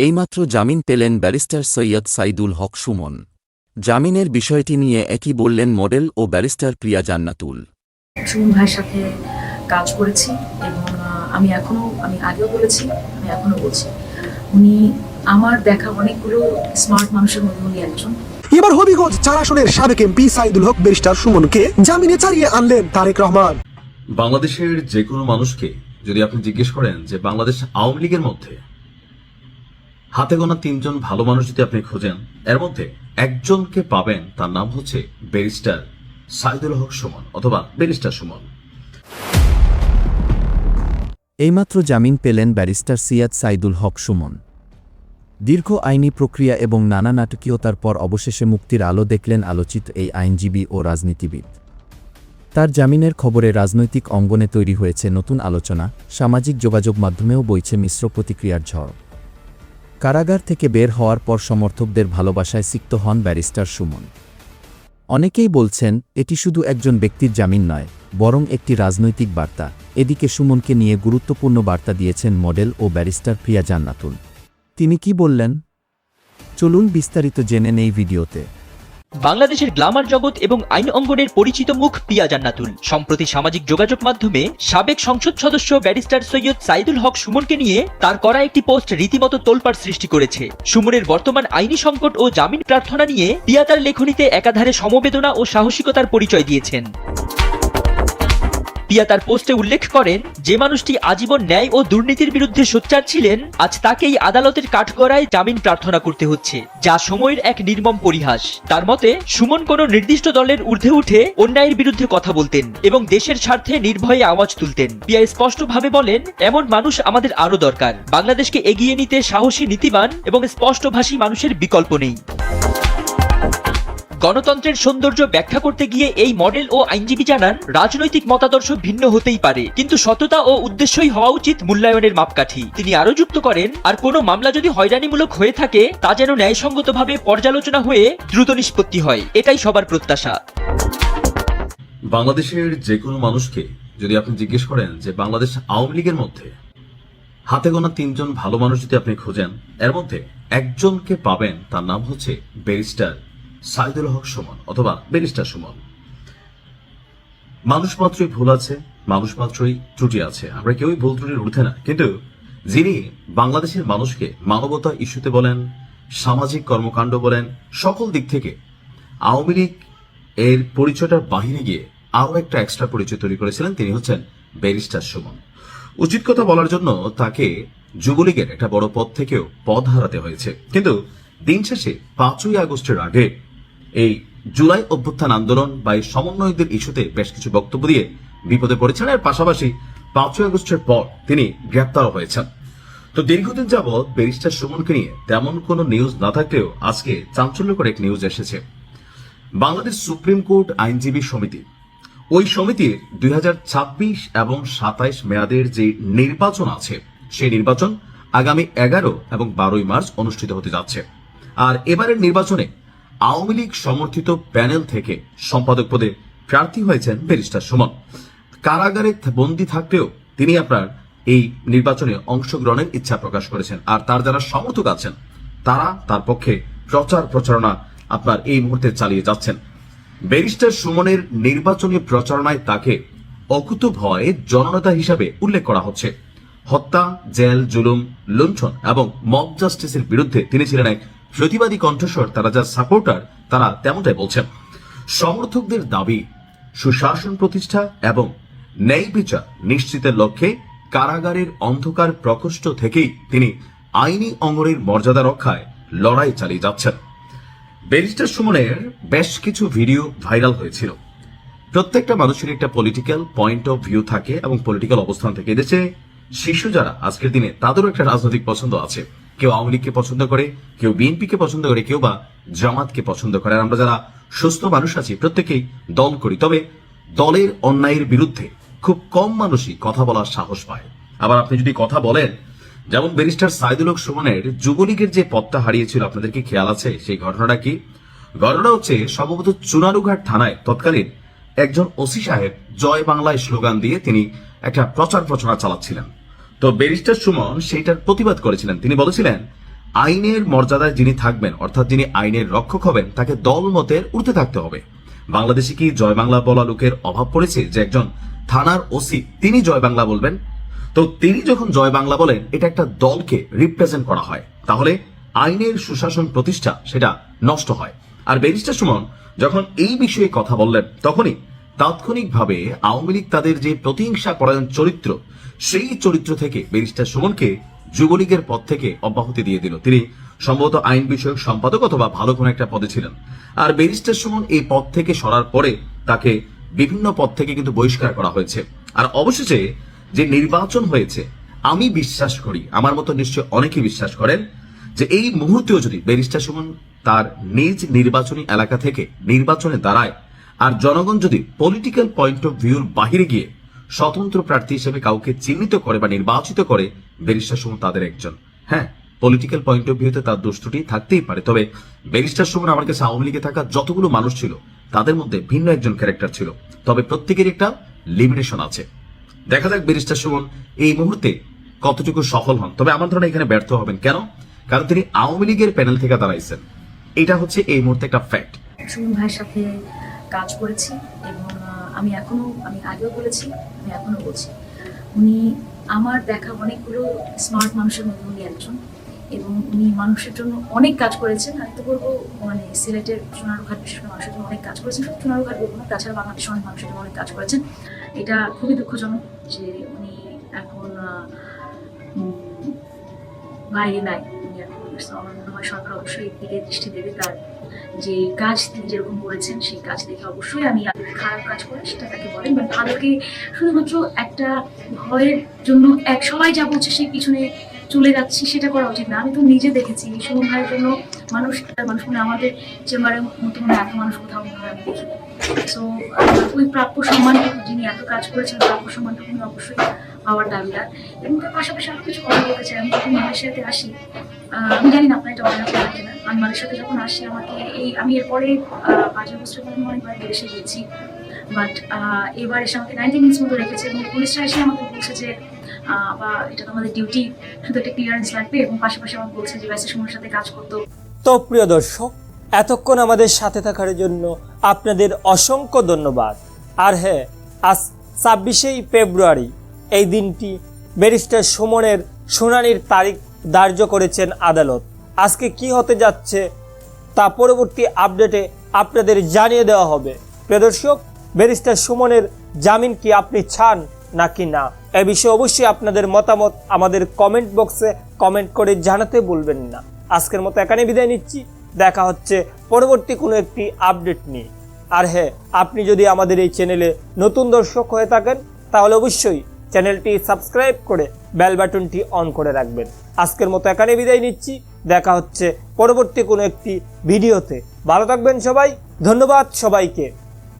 এইমাত্র জামিন পেলেন ব্যারিস্টার সৈয়দ সাইদুল হক সুমন। জামিনের বিষয়টি নিয়ে একই বললেন মডেল ও ব্যারিস্টার প্রিয়া জান্নাতুল। সুমন ভাইয়ের সাথে কাজ করেছি এবং আমি আগেও বলেছি, আমি এখনো বলছি, উনি আমার দেখা অনেকগুলো স্মার্ট মানুষের মধ্যে উনি একজন। এবার হবিগঞ্জ ৪ আসনের সাবেক এমপি সাইদুল হক ব্যারিস্টার সুমনকে জামিনে ছাড়িয়ে আনলেন তারেক রহমান। বাংলাদেশের যে কোনো মানুষকে যদি আপনি জিজ্ঞেস করেন যে বাংলাদেশ আওয়ামী লীগের মধ্যে হাতে গোনা ৩ জন ভালো মানুষ যদি আপনি খোঁজেন, এর মধ্যে একজনকে পাবেন, তার নাম হচ্ছে ব্যারিস্টার সাইদুল হক সুমন অথবা ব্যারিস্টার সুমন। এইমাত্র জামিন পেলেন ব্যারিস্টার সৈয়দ সাইদুল হক সুমন। দীর্ঘ আইনি প্রক্রিয়া এবং নানা নাটকীয়তার পর অবশেষে মুক্তির আলো দেখলেন আলোচিত এই আইনজীবী ও রাজনীতিবিদ। তার জামিনের খবরে রাজনৈতিক অঙ্গনে তৈরি হয়েছে নতুন আলোচনা, সামাজিক যোগাযোগ মাধ্যমেও বইছে মিশ্র প্রতিক্রিয়ার ঝড়। কারাগার থেকে বের হওয়ার পর সমর্থকদের ভালোবাসায় সিক্ত হন ব্যারিস্টার সুমন। অনেকেই বলছেন এটি শুধু একজন ব্যক্তির জামিন নয়, বরং একটি রাজনৈতিক বার্তা। এদিকে সুমনকে নিয়ে গুরুত্বপূর্ণ বার্তা দিয়েছেন মডেল ও ব্যারিস্টার প্রিয়া জান্নাতুল। তিনি কি বললেন, চলুন বিস্তারিত জেনে নেই ভিডিওতে। বাংলাদেশের গ্ল্যামার জগৎ এবং আইন অঙ্গনের পরিচিত মুখ প্রিয়া জান্নাতুল সম্প্রতি সামাজিক যোগাযোগ মাধ্যমে সাবেক সংসদ সদস্য ব্যারিস্টার সৈয়দ সাইদুল হক সুমনকে নিয়ে তার করা একটি পোস্ট রীতিমতো তোলপাড় সৃষ্টি করেছে। সুমনের বর্তমান আইনি সংকট ও জামিন প্রার্থনা নিয়ে প্রিয়া তার লেখনীতে একাধারে সমবেদনা ও সাহসিকতার পরিচয় দিয়েছেন। প্রিয়া তার পোস্টে উল্লেখ করেন, যে মানুষটি আজীবন ন্যায় ও দুর্নীতির বিরুদ্ধে সোচ্চার ছিলেন, আজ তাকেই আদালতের কাঠগড়ায় জামিন প্রার্থনা করতে হচ্ছে, যা সময়ের এক নির্মম পরিহাস। তার মতে সুমন কোনো নির্দিষ্ট দলের ঊর্ধ্বে উঠে অন্যায়ের বিরুদ্ধে কথা বলতেন এবং দেশের স্বার্থে নির্ভয়ে আওয়াজ তুলতেন। প্রিয়া স্পষ্টভাবে বলেন, এমন মানুষ আমাদের আরো দরকার। বাংলাদেশকে এগিয়ে নিতে সাহসী, নীতিবান এবং স্পষ্টভাষী মানুষের বিকল্প নেই। গণতন্ত্রের সৌন্দর্য ব্যাখ্যা করতে গিয়ে এই মডেল ও আইনজীবী জানান, রাজনৈতিক মতাদর্শ ভিন্ন হতেই পারে, কিন্তু সততা ও উদ্দেশ্যই হওয়া উচিত মূল্যায়নের মাপকাঠি। তিনি আরো যুক্ত করেন, আর কোনো মামলা যদি হয়রানিমূলক হয়ে থাকে, তা যেন ন্যায়সঙ্গতভাবে পর্যালোচনা হয়ে দ্রুত নিষ্পত্তি হয়, এটাই সবার প্রত্যাশা। বাংলাদেশের যে কোনো মানুষকে যদি আপনি জিজ্ঞেস করেন যে বাংলাদেশ আওয়ামী লীগের মধ্যে হাতে গোনা ৩ জন ভালো মানুষ যদি আপনি খোঁজেন, এর মধ্যে একজনকে পাবেন, তার নাম হচ্ছে ব্যারিস্টার সাইদুল হক সুমন অথবা ব্যারিস্টার সুমন। মানুষ মাত্রই ভুল আছে, মানুষ মাত্রই ত্রুটি আছে, আমরা কেউই ভুল ত্রুটির ঊর্ধ্বে না। কিন্তু যিনি বাংলাদেশের মানুষকে মানবতা ইস্যুতে বলেন, সামাজিক কর্মকাণ্ড বলেন, সকল দিক থেকে আওয়ামী লীগ এর পরিচয়টার বাহিরে গিয়ে আরো একটা এক্সট্রা পরিচয় তৈরি করেছিলেন, তিনি হচ্ছেন ব্যারিস্টার সুমন। উচিত কথা বলার জন্য তাকে যুবলীগের একটা বড় পদ থেকেও পদ হারাতে হয়েছে, কিন্তু দিন শেষে 5ই আগস্টের আগে এই জুলাই অভ্যুত্থান আন্দোলন বা এই সমন্বয়কদের ইস্যুতে বেশ কিছু বক্তব্য দিয়ে বিপদে পড়েছেন। এর পাশাপাশি 5ই আগস্টের পর তিনি গ্রেপ্তার হয়েছেন। তো দীর্ঘদিন যাবৎ ব্যারিস্টার সুমনকে নিয়ে তেমন কোনো নিউজ না থাকলেও আজকে চাঞ্চল্যকর এক নিউজ এসেছে। বাংলাদেশ সুপ্রিম কোর্ট আইনজীবী সমিতি, ওই সমিতির 2026 এবং 27 মেয়াদের যে নির্বাচন আছে, সেই নির্বাচন আগামী 11 এবং 12 মার্চ অনুষ্ঠিত হতে যাচ্ছে। আর এবারের নির্বাচনে আওয়ামী লীগ সমর্থিত প্যানেল থেকে সম্পাদক পদে প্রার্থী হয়েছেন ব্যারিস্টার সুমন। কারাগারে বন্দী থাকতেও তিনি আপনার এই নির্বাচনে অংশগ্রহণের ইচ্ছা প্রকাশ করেছেন। আর তার যারা সমর্থক আছেন তারা তার পক্ষে প্রচারণা আপনার এই মুহূর্তে চালিয়ে যাচ্ছেন। ব্যারিস্টার সুমনের নির্বাচনী প্রচারণায় তাকে অকুতোভয় জননেতা হিসাবে উল্লেখ করা হচ্ছে। হত্যা, জেল, জুলুম, লুণ্ঠন এবং মব জাস্টিসের বিরুদ্ধে তিনি ছিলেন এক প্রতিবাদী কণ্ঠস্বর। তারা যার সাপোর্টার তারা তেমনটাই বলছেন। সমর্থকদের দাবি, সুশাসন প্রতিষ্ঠা এবং ন্যায় বিচার নিশ্চিতের লক্ষ্যে কারাগারের অন্ধকার প্রকোষ্ঠ থেকেই তিনি আইনি অঙ্গনের মর্যাদা রক্ষায় লড়াই চালিয়ে যাচ্ছেন। ব্যারিস্টার সুমনের বেশ কিছু ভিডিও ভাইরাল হয়েছিল। প্রত্যেকটা মানুষের একটা পলিটিক্যাল পয়েন্ট অফ ভিউ থাকে এবং পলিটিক্যাল অবস্থান থেকে। এদেশে শিশু যারা আজকের দিনে তাদেরও একটা রাজনৈতিক পছন্দ আছে। কেউ আওয়ামী লীগকে পছন্দ করে, কেউ বিএনপিকে পছন্দ করে, কেউ বা জামাতকে পছন্দ করে। আর আমরা যারা সুস্থ মানুষ আছি প্রত্যেকেই দল করি, তবে দলের অন্যায়ের বিরুদ্ধে খুব কম মানুষই কথা বলার সাহস পায়। আবার আপনি যদি কথা বলেন, যেমন ব্যারিস্টার সাইদুল হক সুমনের যুবলীগের যে পদটা হারিয়েছিল, আপনাদের কি খেয়াল আছে সেই ঘটনাটা কি? ঘটনা হচ্ছে সম্ভবত চুনারুঘাট থানায় তৎকালীন একজন ওসি সাহেব জয় বাংলায় স্লোগান দিয়ে তিনি একটা প্রচারণা চালাচ্ছিলেন। তো ব্যারিস্টার সুমন সেইটার প্রতিবাদ করেছিলেন। তিনি বলেছিলেন, আইনের মর্যাদায় যিনি থাকবেন, অর্থাৎ যিনি আইনের রক্ষক হবেন, তাকে দল মতের ঊর্ধ্বে থাকতে হবে। বাংলাদেশে কি জয় বাংলা বলা লোকের অভাব পড়েছে যে একজন থানার ওসি তিনি জয় বাংলা বলবেন? তো তিনি যখন জয় বাংলা বলেন, এটা একটা দলকে রিপ্রেজেন্ট করা হয়, তাহলে আইনের সুশাসন প্রতিষ্ঠা সেটা নষ্ট হয়। আর ব্যারিস্টার সুমন যখন এই বিষয়ে কথা বললেন, তখনই তাৎক্ষণিকভাবে আওয়ামী লীগ তাদের যে প্রতিহিংসা পরায়ণ চরিত্র, সেই চরিত্র থেকে ব্যারিস্টার সুমনকে যুবলীগের পদ থেকে অব্যাহতি দিয়ে দিল। তিনি সম্ভবত আইন বিষয়ক সম্পাদক অথবা ভালো কোনো একটা পদে ছিলেন। আর ব্যারিস্টার সুমন এই পদ থেকে সরার পরে তাকে বিভিন্ন পদ থেকে কিন্তু বহিষ্কার করা হয়েছে। আর অবশেষে যে নির্বাচন হয়েছে, আমি বিশ্বাস করি, আমার মতো নিশ্চয় অনেকেই বিশ্বাস করেন, যে এই মুহূর্তেও যদি ব্যারিস্টার সুমন তার নিজ নির্বাচনী এলাকা থেকে নির্বাচনে দাঁড়ায়, আর জনগণ যদি পলিটিক্যাল পয়েন্ট অফ ভিউর বাহিরে গিয়ে স্বতন্ত্র প্রার্থী হিসেবে কাউকে চিহ্নিত করে বা নির্বাচিত করে, ব্যারিস্টার সুমন তাদের একজন। হ্যাঁ, পলিটিক্যাল পয়েন্ট অফ ভিউতে তার দোষ ত্রুটি থাকতেই পারে, তবে ব্যারিস্টার সুমন আমার কাছে আওয়ামী লীগে থাকা যতগুলো মানুষ ছিল তাদের মধ্যে ভিন্ন একজন ক্যারেক্টার ছিল, তবে প্রত্যেকের একটা লিমিটেশন আছে। দেখা যাক ব্যারিস্টার সুমন এই মুহূর্তে কতটুকু সফল হন। তবে আমার ধারণা এখানে ব্যর্থ হবেন। কেন? কারণ তিনি আওয়ামী লীগের প্যানেল থেকে দাঁড়াইছেন, এটা হচ্ছে এই মুহূর্তে একটা ফ্যাক্ট। সুমন ভাইয়ের সাথে কাজ করেছি এবং আমি আগেও বলেছি, আমি এখনো বলছি, উনি আমার দেখা অনেকগুলো স্মার্ট মানুষের মধ্যে উনি একজন, এবং উনি মানুষের জন্য অনেক কাজ করেছেন। আমি তো বলবো মানে সিলেটের সোনারুঘাট বিশেষ করে মানুষের জন্য অনেক কাজ করেছেন, শুধু সোনারুঘাট বলবো না, তাছাড়া বাংলাদেশের অনেক মানুষের জন্য অনেক কাজ করেছেন। এটা খুবই দুঃখজনক যে উনি এখন বাইরে নাই। উনি এখন আমার মনে হয় সরকার অবশ্যই এর দিকে দৃষ্টি দেবে, তার যে কাজ তিনি যেরকম করেছেন সেই কাজ দেখে অবশ্যই আমি খারাপ কাজ করে সেটা তাকে বলেন, বাট ভালোকে শুধুমাত্র একটা ভয়ের জন্য সবাই যা বলছে সেই পিছনে চলে যাচ্ছি সেটা করা উচিত না। আমি তো নিজে দেখেছি সুমন ভাইয়ের জন্য মানুষ মানে আমাদের চেম্বারের মতো মানে এত মানুষ কোথাও মনে হয় আমি দেখি। সো ওই প্রাপ্য সম্মানটুকু, যিনি এত কাজ করেছেন, প্রাপ্য সম্মানটুকু উনি অবশ্যই পাওয়ার দাবিদার। এবং তার পাশাপাশি আমি কিছু কথা বলতে চাই। আমি যখন মালয়েশিয়াতে আসি, আমি জানি না আপনার এটা অনেক করেন কিনা, আমি মালয়েশিয়াতে যখন আসি আমাকে আমি এরপরে 5 বছর পর অনেকবার বিদেশে গিয়েছি, বাট এবার এসে আমাকে 90 মিনিটস মতো রেখেছে এবং পুলিশরা এসে আমাকে বলছে যে বা এটা তো আমাদের ডিউটি, শুধু একটা ক্লিয়ারেন্স লাগবে, এবং পাশাপাশি আমাকে বলছে যে ব্যাসের সময়ের সাথে কাজ করতো। তো প্রিয় দর্শক, এতক্ষণ আমাদের সাথে থাকার জন্য আপনাদের অসংখ্য ধন্যবাদ। আর হ্যাঁ, আজ 26শে ফেব্রুয়ারি এই দিনটি ব্যারিস্টার সুমনের শুনানির তারিখ ধার্য করেছেন আদালত। আজকে কি হতে যাচ্ছে তা পরবর্তী আপডেটে আপনাদের জানিয়ে দেওয়া হবে। প্রিয় দর্শক, ব্যারিস্টার সুমনের জামিন কি আপনি চান নাকি না, এ বিষয়ে অবশ্যই আপনাদের মতামত আমাদের কমেন্ট বক্সে কমেন্ট করে জানাতে ভুলবেন না। আজকের মতো এখানে বিদায় নিচ্ছি, দেখা হচ্ছে পরবর্তী কোনো একটি আপডেট নিয়ে। আর হ্যাঁ, আপনি যদি আমাদের এই চ্যানেলে নতুন দর্শক হয়ে থাকেন তাহলে অবশ্যই চ্যানেলটি সাবস্ক্রাইব করে বেল বাটনটি অন করে রাখবেন। আজকের মতো এখানে বিদায় নিচ্ছি, দেখা হচ্ছে পরবর্তী কোনো একটি ভিডিওতে। ভালো থাকবেন সবাই, ধন্যবাদ সবাইকে।